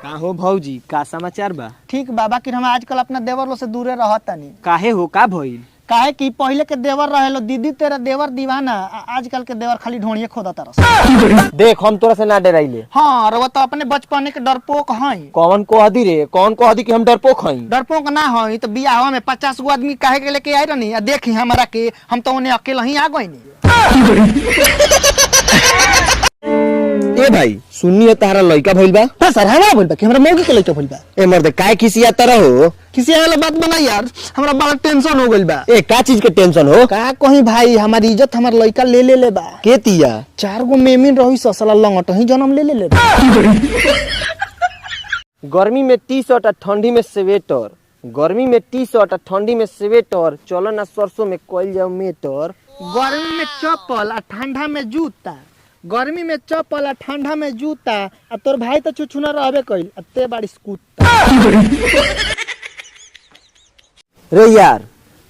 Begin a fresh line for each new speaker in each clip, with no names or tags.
का हो भौजी, का समाचार बा?
ठीक बाबा कि हम आजकल अपना देवर लो से दूरे रहतानी।
काहे हो, का भइल?
काहे कि पहले के देवर रहेलो दीदी तेरा देवर दीवाना, आजकल के देवर खाली ढोणिए खोदा तरस।
देख हम तोरा से ना डराइले।
हाँ रवा तो अपने बचपन के डरपोक हई।
कौन को हदी रे, कौन को हदी कि हम डरपोक हई?
डरपोक ना हई तो बियाह में 50 गो आदमी काहे के लेके आई रहनी। देखी हमारा के हम तो उन्हें अकेला ही आ गई।
ए भाई सुन्नी है तारा लइका भइल बा?
हां सर हमरा भइल बा कि हमरा मौगी के लइका भइल बा।
ए मर्दे काय किसी आता रहो?
किसी वाला बात बना यार, हमरा बड़ा टेंशन हो गइल बा।
ए का चीज के टेंशन हो?
का कहीं भाई हमारी इज्जत हमार लइका ले बा।
के तिया?
4 गो मेमिन रही ससला लंगट ही जन्म ले बा।
गर्मी में टी-शर्ट और ठंडी में स्वेटर, गर्मी में टी-शर्ट और ठंडी में स्वेटर, चलो ना सरसों में कोइल जाओ मेटर।
गर्मी में चप्पल और ठंडा में जूता, गर्मी में चप्पल और ठंडा में जूता। अब तोर भाई तो चुचुना रहबे कइल, अत्ते बाड़ी स्कूटर।
रे यार,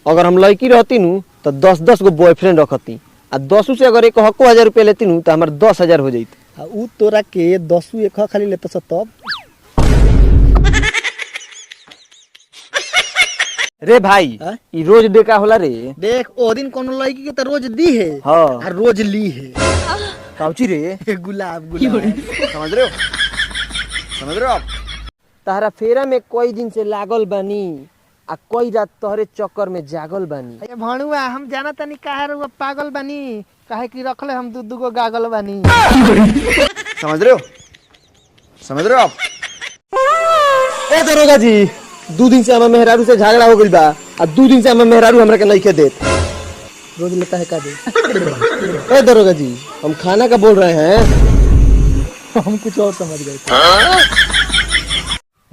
अगर हम लड़की रहती नु तो 10-10 गो बॉयफ्रेंड रखती, आ 10 से अगर 1,000 रुपया लेती नु तो हमार 10,000 हो जाती।
उ तोरा के 10 एक खाली लेते स तब।
रे भाई ई रोज डे का होला रे?
देख ओ दिन कोनो लड़की के तो रोज दी है
हां
और रोज ली है।
काउची रे?
गुलाब
समझ रहे हो? समझ रहे हो आप? तारा फेरा में कोई दिन से लागल बानी आ कोई रात तोहरे चक्कर में जागल बानी।
अरे भणुआ हम जाना तनी काहे रे पागल बानी, काहे कि रखले हम दू गो गागल बानी।
समझ रहे हो? समझ रहे हो आप? ए दरोगा जी, 2 दिन से हमारे मेहरारू से झगड़ा हो गइल बा आ 2 दिन से हमारे मेहरारू हमरा के नहीं देत।
रोज लेता है का दे।
ए दरोगा जी, हम खाना का बोल रहे हैं।
हम कुछ और समझ गए।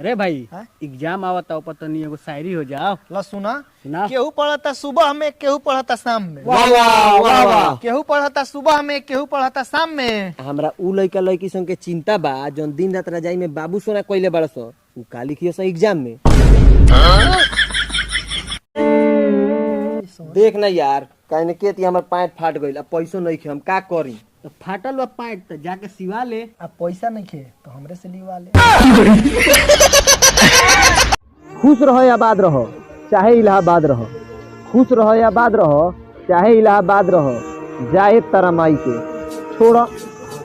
अरे भाई एग्जाम आवता पता नहीं एगो शायरी हो जाओ।
ला सुना
सुना।
केहू पढ़ता सुबह में, केहू पढ़ता शाम में।
वाह वाह वाह वाह।
केहू पढ़ता सुबह में, केहू पढ़ता शाम में।
हमरा उ लइका लइकी संग के चिंता बा जौन दिन रात रजाई में बाबू सोना कइले बाड़स, उ काली खियो सा एग्जाम में। देख ना यार, काहे के ती हमर पैंट फाट गइल, अब पैसो नहीं खे, हम का करी?
तो फाटल बा पैंट तो जाके सिवा ले।
अब पैसा नहीं खे तो हमरे से लिवा ले।
खुश रहो या आबाद रहो, चाहे इलाहाबाद रहो। खुश रहो या आबाद रहो, चाहे इलाहाबाद रहो। जाए तारा माई के छोड़ा,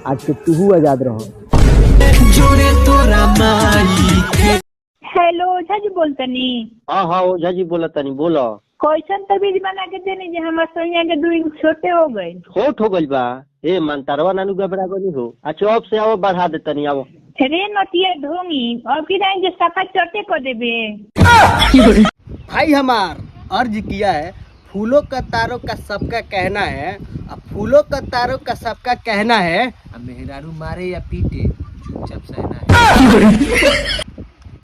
आज से तू आजाद रहो।
जोरे तोरा माई के।
हेलो ओझा जी बोलतनी।
हाँ ओझा जी बोला तनी, बोलो।
कैसन तबीज बना के देनी जे हमार सोनिया के 2 छोटे हो गए।
छोट हो गइल बा? ए मंतरवा नानू घबरा गनी हो। अच्छा अब से आओ बढ़ा दे तनी, आओ।
रे नतिया ढोंगी अब की नहीं जे सफा चटे को देबे।
भाई हमार अर्ज किया है, फूलों का तारों का सबका कहना है, अब फूलों का तारों का सबका कहना है, अब मेहरारू मारे या पीटे चुपचाप सहना है।